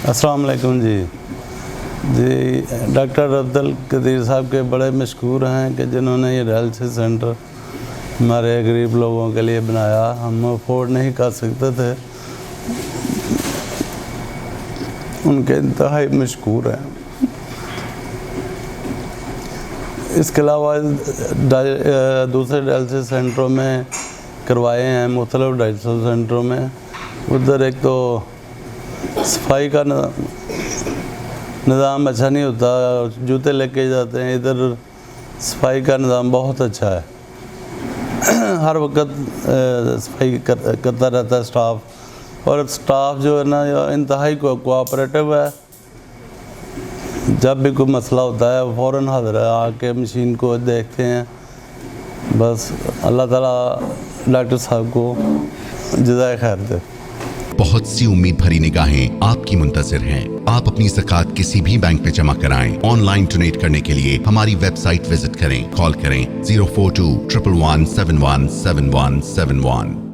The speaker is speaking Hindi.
अस्सलाम वालेकुम जी। डॉक्टर अब्दुल कदीर साहब के बड़े मशहूर हैं कि जिन्होंने ये डायलिसिस सेंटर हमारे गरीब लोगों के लिए बनाया। हम अफोर्ड नहीं कर सकते थे, उनके इंतहाई मशहूर हैं। इसके अलावा दूसरे डायलिसिस सेंटरों में करवाए हैं, मुख्तलिफ डायलिसिस सेंटरों में। उधर एक तो सफाई का निज़ाम अच्छा नहीं होता, जूते लेके जाते हैं। इधर सफाई का निज़ाम बहुत अच्छा है, हर वक्त सफाई करता रहता है स्टाफ। और स्टाफ जो है ना इंतहाई कोऑपरेटिव है। जब भी कोई मसला होता है फ़ौरन हाज़िर है, आके मशीन को देखते हैं। बस अल्लाह ताला डॉक्टर साहब को जज़ाए खैर दे। बहुत सी उम्मीद भरी निगाहें आपकी मुंतज़िर हैं। आप अपनी ज़कात किसी भी बैंक में जमा कराएं। ऑनलाइन डोनेट करने के लिए हमारी वेबसाइट विजिट करें। कॉल करें 042 111 717171।